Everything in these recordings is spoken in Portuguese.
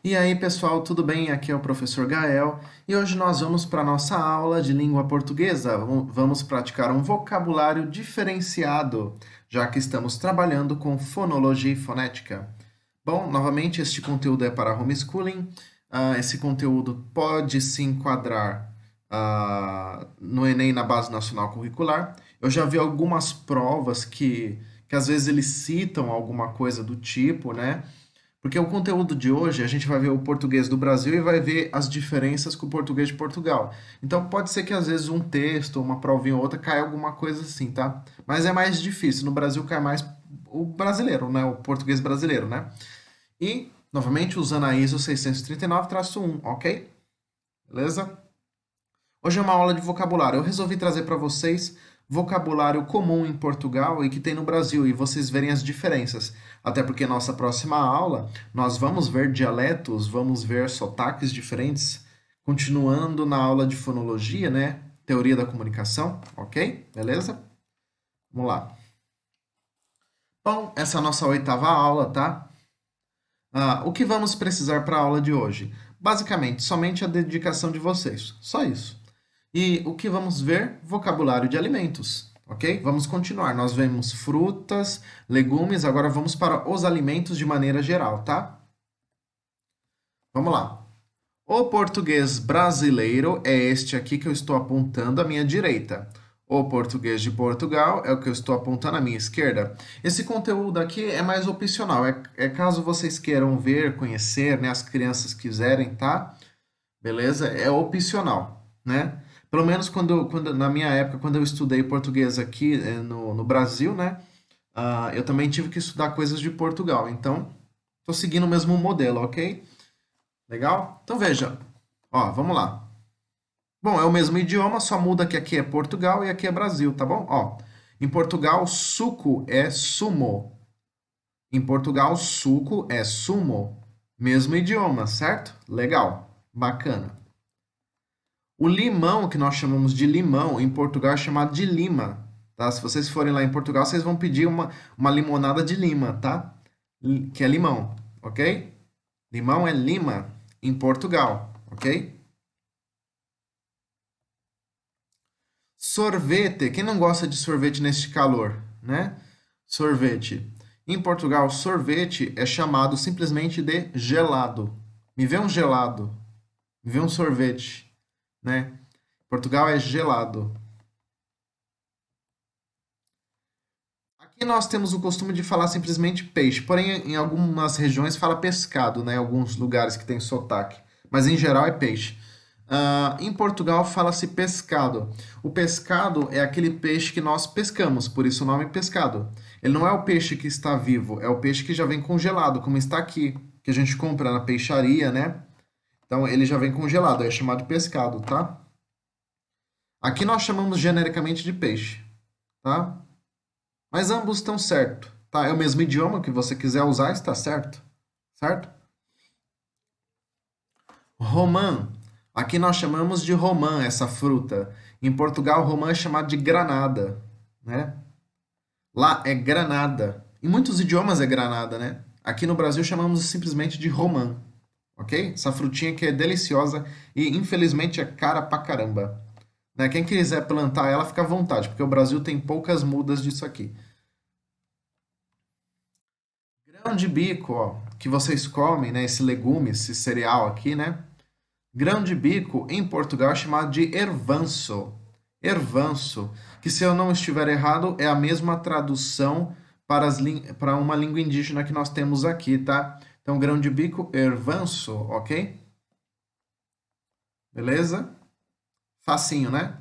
E aí, pessoal, tudo bem? Aqui é o professor Gael e hoje nós vamos para a nossa aula de língua portuguesa. Vamos praticar um vocabulário diferenciado, já que estamos trabalhando com fonologia e fonética. Bom, novamente, este conteúdo é para homeschooling. Esse conteúdo pode se enquadrar no Enem na Base Nacional Curricular. Eu já vi algumas provas que às vezes eles citam alguma coisa do tipo, né? Porque o conteúdo de hoje a gente vai ver o português do Brasil e vai ver as diferenças com o português de Portugal. Então pode ser que às vezes um texto, uma provinha ou outra caia alguma coisa assim, tá? Mas é mais difícil. No Brasil cai mais o brasileiro, né? O português brasileiro, né? E, novamente, usando a ISO 639-1, ok? Beleza? Hoje é uma aula de vocabulário. Eu resolvi trazer para vocês vocabulário comum em Portugal e que tem no Brasil, e vocês verem as diferenças. Até porque nossa próxima aula nós vamos ver dialetos, vamos ver sotaques diferentes, continuando na aula de fonologia, né? Teoria da comunicação, ok? Beleza? Vamos lá. Bom, essa é a nossa oitava aula, tá? O que vamos precisar para a aula de hoje? Basicamente, somente a dedicação de vocês. Só isso. E o que vamos ver? Vocabulário de alimentos, ok? Vamos continuar. Nós vemos frutas, legumes, agora vamos para os alimentos de maneira geral, tá? Vamos lá. O português brasileiro é este aqui que eu estou apontando à minha direita. O português de Portugal é o que eu estou apontando à minha esquerda. Esse conteúdo aqui é mais opcional, é caso vocês queiram ver, conhecer, né, as crianças quiserem, tá? Beleza? É opcional, né? Pelo menos na minha época, quando eu estudei português aqui no Brasil, né? Eu também tive que estudar coisas de Portugal. Então, estou seguindo o mesmo modelo, ok? Legal? Então veja, ó, vamos lá. Bom, é o mesmo idioma, só muda que aqui é Portugal e aqui é Brasil, tá bom? Ó, em Portugal, suco é sumo. Em Portugal, suco é sumo. Mesmo idioma, certo? Legal, bacana. O limão, que nós chamamos de limão, em Portugal é chamado de lima, tá? Se vocês forem lá em Portugal, vocês vão pedir uma limonada de lima, tá? Que é limão, ok? Limão é lima em Portugal, ok? Sorvete. Quem não gosta de sorvete neste calor, né? Sorvete. Em Portugal, sorvete é chamado simplesmente de gelado. Me vê um gelado. Me vê um sorvete, né? Portugal é gelado. Aqui nós temos o costume de falar simplesmente peixe, porém em algumas regiões fala pescado, né? Em alguns lugares que tem sotaque, mas em geral é peixe. Em Portugal fala-se pescado. O pescado é aquele peixe que nós pescamos, por isso o nome é pescado. Ele não é o peixe que está vivo, é o peixe que já vem congelado, como está aqui, que a gente compra na peixaria, né? Então ele já vem congelado, é chamado pescado, tá? Aqui nós chamamos genericamente de peixe, tá? Mas ambos estão certo, tá? É o mesmo idioma que você quiser usar, está certo, certo? Romã. Aqui nós chamamos de romã essa fruta. Em Portugal, romã é chamado de granada, né? Lá é granada. Em muitos idiomas é granada, né? Aqui no Brasil chamamos simplesmente de romã, ok? Essa frutinha que é deliciosa e infelizmente é cara pra caramba. Né? Quem quiser plantar ela, fica à vontade, porque o Brasil tem poucas mudas disso aqui. Grão de bico, ó, que vocês comem, né? Esse legume, esse cereal aqui, né? Grão de bico em Portugal é chamado de ervanço. Ervanço, que se eu não estiver errado, é a mesma tradução para uma língua indígena que nós temos aqui, tá? Então, grão de bico, ervanço, ok? Beleza? Facinho, né?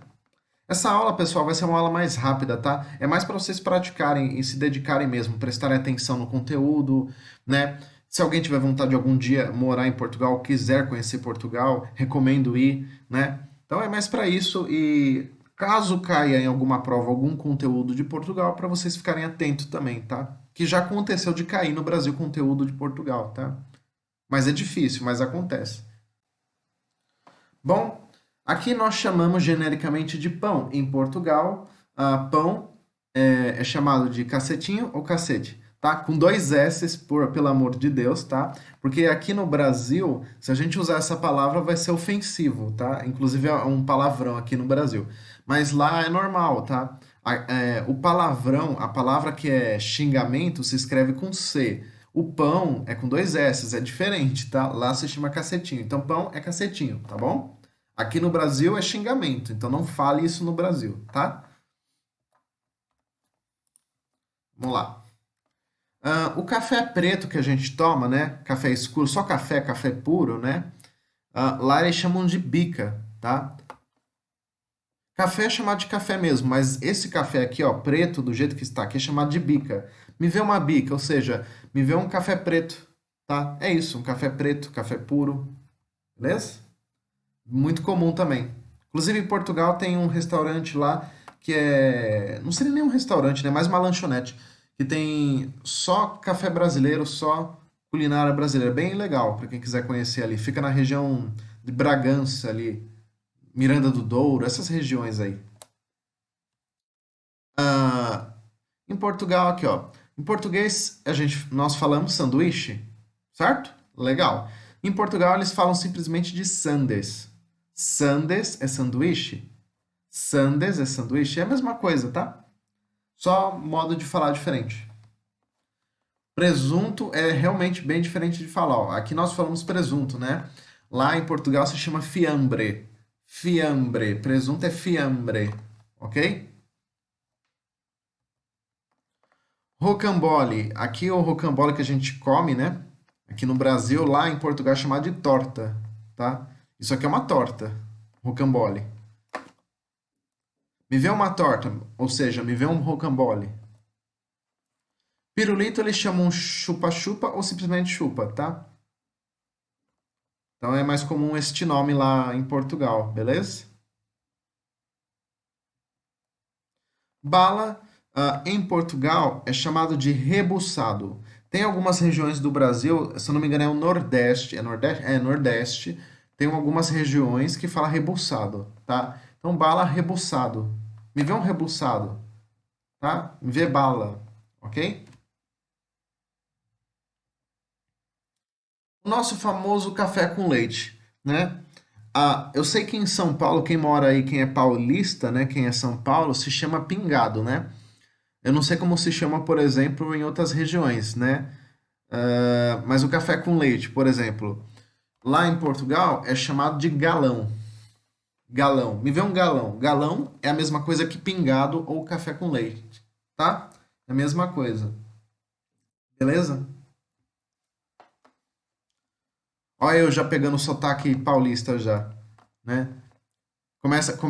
Essa aula, pessoal, vai ser uma aula mais rápida, tá? É mais para vocês praticarem e se dedicarem mesmo, prestarem atenção no conteúdo, né? Se alguém tiver vontade de algum dia morar em Portugal, quiser conhecer Portugal, recomendo ir, né? Então é mais para isso e caso caia em alguma prova algum conteúdo de Portugal, para vocês ficarem atentos também, tá? Que já aconteceu de cair no Brasil conteúdo de Portugal, tá? Mas é difícil, mas acontece. Bom, aqui nós chamamos genericamente de pão. Em Portugal, pão é chamado de cacetinho ou cacete. tá? Com dois S's, pelo amor de Deus, tá? Porque aqui no Brasil, se a gente usar essa palavra, vai ser ofensivo, tá? Inclusive é um palavrão aqui no Brasil. Mas lá é normal, tá? O palavrão, a palavra que é xingamento, se escreve com C. O pão é com dois S's, é diferente, tá? Lá se chama cacetinho. Então, pão é cacetinho, tá bom? Aqui no Brasil é xingamento, então não fale isso no Brasil, tá? Vamos lá. O café preto que a gente toma, né? Café escuro, só café, café puro, né? Lá eles chamam de bica, tá? Café é chamado de café mesmo, mas esse café aqui, ó, preto, do jeito que está aqui, é chamado de bica. Me vê uma bica, ou seja, me vê um café preto, tá? É isso, um café preto, café puro, beleza? Muito comum também. Inclusive em Portugal tem um restaurante lá que é, não seria nem um restaurante, né? Mais uma lanchonete que tem só café brasileiro, só culinária brasileira, bem legal para quem quiser conhecer ali. Fica na região de Bragança ali, Miranda do Douro, essas regiões aí. Ah, em Portugal aqui, ó. Em português nós falamos sanduíche, certo? Legal. Em Portugal eles falam simplesmente de sandes. Sandes é sanduíche. Sandes é sanduíche, é a mesma coisa, tá? Só modo de falar diferente. Presunto é realmente bem diferente de falar. Ó. Aqui nós falamos presunto, né? Lá em Portugal se chama fiambre. Fiambre. Presunto é fiambre, ok? Rocambole. Aqui o rocambole que a gente come, né? Aqui no Brasil, lá em Portugal é chamado de torta, tá? Isso aqui é uma torta, rocambole. Me vê uma torta, ou seja, me vê um rocambole. Pirulito eles chamam chupa-chupa ou simplesmente chupa, tá? Então é mais comum este nome lá em Portugal, beleza? Bala, em Portugal, é chamado de rebuçado. Tem algumas regiões do Brasil, se eu não me engano é o Nordeste, é Nordeste? É Nordeste. Tem algumas regiões que fala rebuçado, tá? Então bala rebuçado. Me vê um rebuçado, tá? Me vê bala, ok? O nosso famoso café com leite, né? Eu sei que em São Paulo, quem mora aí, quem é paulista, né? Quem é São Paulo, se chama pingado, né? Eu não sei como se chama, por exemplo, em outras regiões, né? Mas o café com leite, por exemplo, lá em Portugal é chamado de galão. Galão. Me vê um galão. Galão é a mesma coisa que pingado ou café com leite, tá? É a mesma coisa. Beleza? Olha eu já pegando o sotaque paulista já, né?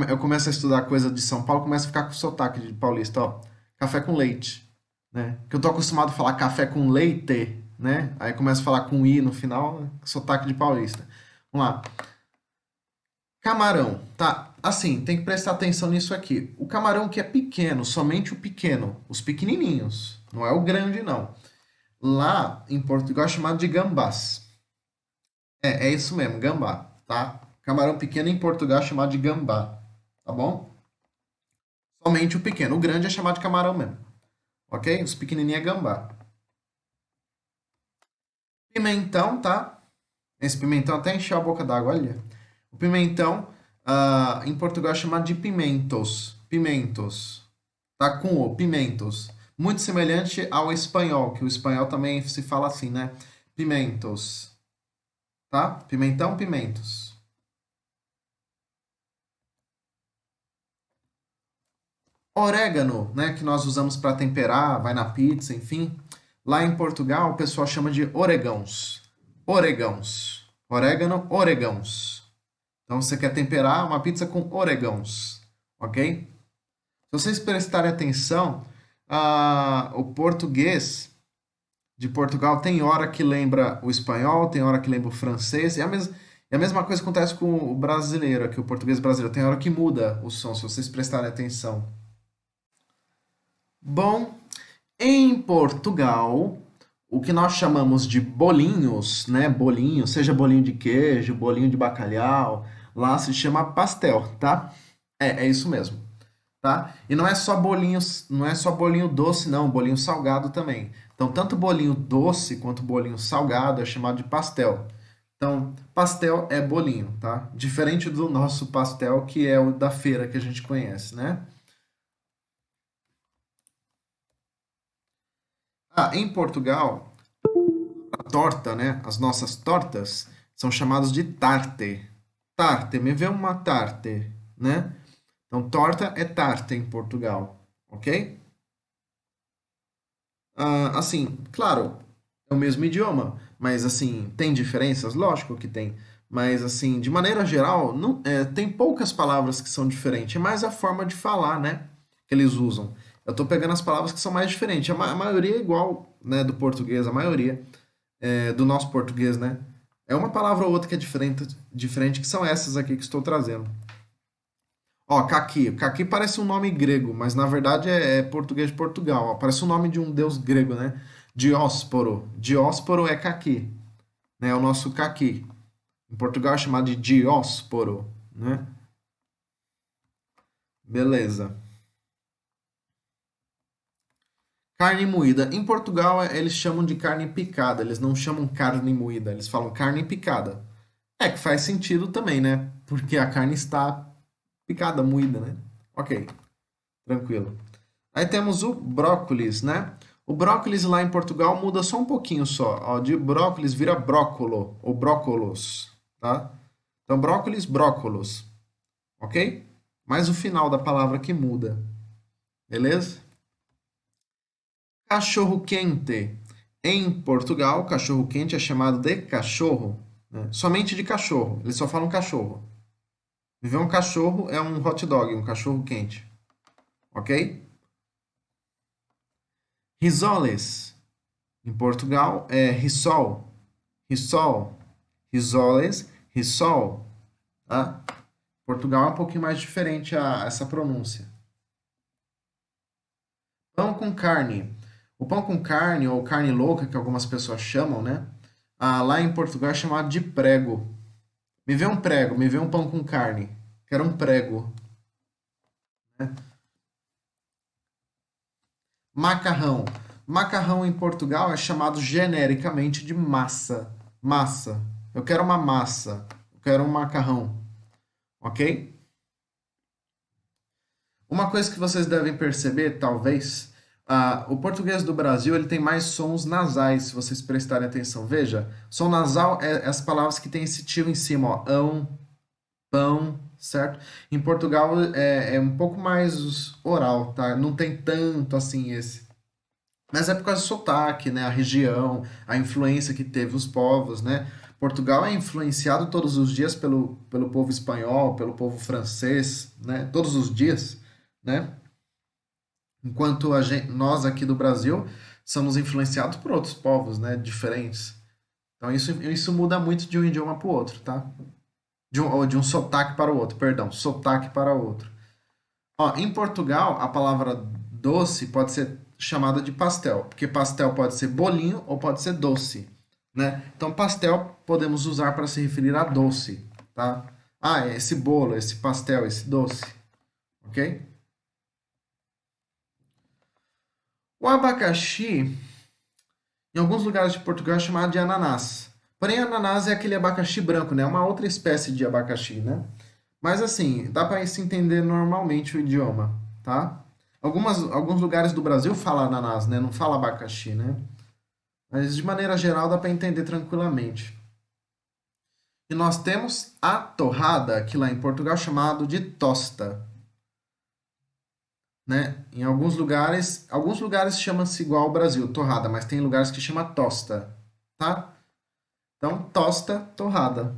Eu começo a estudar coisa de São Paulo, começo a ficar com sotaque de paulista, ó. Café com leite, né? Que eu tô acostumado a falar café com leite, né? Aí começo a falar com i no final, né? Sotaque de paulista. Vamos lá. Camarão, tá? Assim, tem que prestar atenção nisso aqui. O camarão que é pequeno, somente o pequeno, os pequenininhos, não é o grande não. Lá em Portugal é chamado de gambás. É isso mesmo, gambá, tá? Camarão pequeno em Portugal é chamado de gambá, tá bom? Somente o pequeno. O grande é chamado de camarão mesmo, ok? Os pequenininhos é gambá. Pimentão, tá? Esse pimentão até encheu a boca d'água, olha. O pimentão, em Portugal é chamado de pimentos. Pimentos. Tá com o, pimentos. Muito semelhante ao espanhol, que o espanhol também se fala assim, né? Pimentos. Tá? Pimentão, pimentos. Orégano, né, que nós usamos para temperar, vai na pizza, enfim. Lá em Portugal, o pessoal chama de orégãos. Orégãos. Orégano, orégãos. Então, você quer temperar uma pizza com orégãos, ok? Se vocês prestarem atenção, o português de Portugal tem hora que lembra o espanhol, tem hora que lembra o francês, e a mesma coisa acontece com o brasileiro, aqui, o português brasileiro. Tem hora que muda o som, se vocês prestarem atenção. Bom, em Portugal, o que nós chamamos de bolinhos, né? Bolinho, seja bolinho de queijo, bolinho de bacalhau, lá se chama pastel, tá? É isso mesmo, tá? E não é só bolinhos, não é só bolinho doce, não, bolinho salgado também. Então, tanto bolinho doce quanto bolinho salgado é chamado de pastel. Então, pastel é bolinho, tá? Diferente do nosso pastel, que é o da feira que a gente conhece, né? Ah, em Portugal, a torta, né? As nossas tortas são chamadas de tarte. Tarte, me vê uma tarte, né? Então, torta é tarte em Portugal, ok? Ah, assim, claro, é o mesmo idioma, mas assim, tem diferenças? Lógico que tem. Mas assim, de maneira geral, não, tem poucas palavras que são diferentes, é mais a forma de falar, né? Que eles usam. Eu tô pegando as palavras que são mais diferentes. A maioria é igual, né, do português, a maioria do nosso português, né? É uma palavra ou outra que é diferente, que são essas aqui que estou trazendo. Ó, caqui. Caqui parece um nome grego, mas na verdade é português de Portugal. Ó, parece o nome de um deus grego, né? Diósporo. Diósporo é caqui, né? É o nosso caqui. Em Portugal é chamado de diósporo, né? Beleza. Carne moída. Em Portugal eles chamam de carne picada, eles não chamam carne moída, eles falam carne picada. É que faz sentido também, né? Porque a carne está picada, moída, né? Ok, tranquilo. Aí temos o brócolis, né? O brócolis lá em Portugal muda só um pouquinho só. Ó, de brócolis vira brócolo ou brócolos, tá? Então brócolis, brócolos, ok? Mais o final da palavra que muda, beleza? Cachorro quente. Em Portugal, cachorro quente é chamado de cachorro, né? Somente de cachorro. Eles só falam cachorro. Viver um cachorro é um hot dog, um cachorro quente, ok? Risoles. Em Portugal é risol, risol, risoles, risol, tá? Portugal é um pouquinho mais diferente essa pronúncia. Pão com carne. O pão com carne, ou carne louca, que algumas pessoas chamam, né? Ah, lá em Portugal é chamado de prego. Me vê um prego, me vê um pão com carne. Quero um prego, né? Macarrão. Macarrão em Portugal é chamado genericamente de massa. Massa. Eu quero uma massa. Eu quero um macarrão. Ok? Uma coisa que vocês devem perceber, talvez, o português do Brasil ele tem mais sons nasais, se vocês prestarem atenção. Veja, som nasal é as palavras que tem esse tio em cima, ó, ão, pão, certo? Em Portugal é um pouco mais oral, tá? Não tem tanto assim esse. Mas é por causa do sotaque, né? A região, a influência que teve os povos, né? Portugal é influenciado todos os dias pelo povo espanhol, pelo povo francês, né? Todos os dias, né? Enquanto nós aqui do Brasil somos influenciados por outros povos, né? Diferentes. Então isso muda muito de um idioma para o outro, tá? Ou de um sotaque para o outro, perdão, sotaque para o outro. Ó, em Portugal, a palavra doce pode ser chamada de pastel, porque pastel pode ser bolinho ou pode ser doce, né? Então, pastel podemos usar para se referir a doce, tá? Ah, é esse bolo, esse pastel, esse doce, ok? O abacaxi, em alguns lugares de Portugal, é chamado de ananás. Porém, ananás é aquele abacaxi branco, né? Uma outra espécie de abacaxi, né? Mas assim, dá para se entender normalmente o idioma, tá? Alguns lugares do Brasil falam ananás, né? Não fala abacaxi, né? Mas de maneira geral dá para entender tranquilamente. E nós temos a torrada, que lá em Portugal é chamado de tosta, né? Em alguns lugares chama-se igual ao Brasil, torrada, mas tem lugares que chama tosta, tá? Então, tosta, torrada,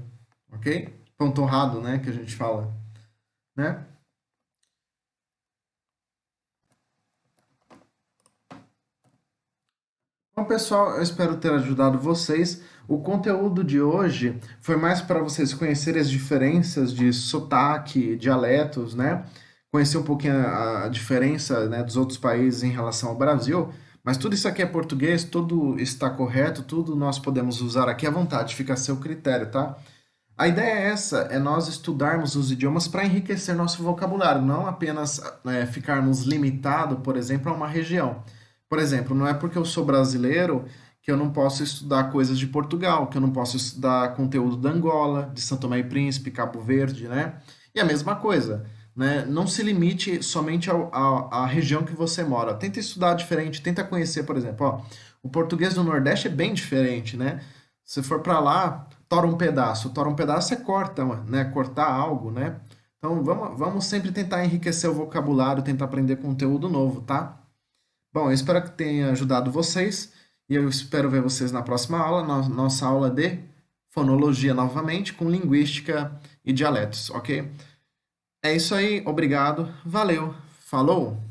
ok? Pão torrado, né? Que a gente fala, né? Bom, pessoal, eu espero ter ajudado vocês. O conteúdo de hoje foi mais para vocês conhecerem as diferenças de sotaque, dialetos, né? Conhecer um pouquinho a diferença, né, dos outros países em relação ao Brasil. Mas tudo isso aqui é português, tudo está correto, tudo nós podemos usar aqui à vontade, fica a seu critério, tá? A ideia é essa, é nós estudarmos os idiomas para enriquecer nosso vocabulário, não apenas ficarmos limitados, por exemplo, a uma região. Por exemplo, não é porque eu sou brasileiro que eu não posso estudar coisas de Portugal, que eu não posso estudar conteúdo da Angola, de São Tomé e Príncipe, Cabo Verde, né? E a mesma coisa, né? Não se limite somente à região que você mora. Tenta estudar diferente, tenta conhecer, por exemplo, ó, o português do Nordeste é bem diferente, né? Se for para lá, tora um pedaço é corta, né? Cortar algo, né? Então vamos sempre tentar enriquecer o vocabulário, tentar aprender conteúdo novo, tá? Bom, eu espero que tenha ajudado vocês e eu espero ver vocês na próxima aula, na nossa aula de fonologia novamente, com linguística e dialetos, ok? É isso aí, obrigado, valeu, falou!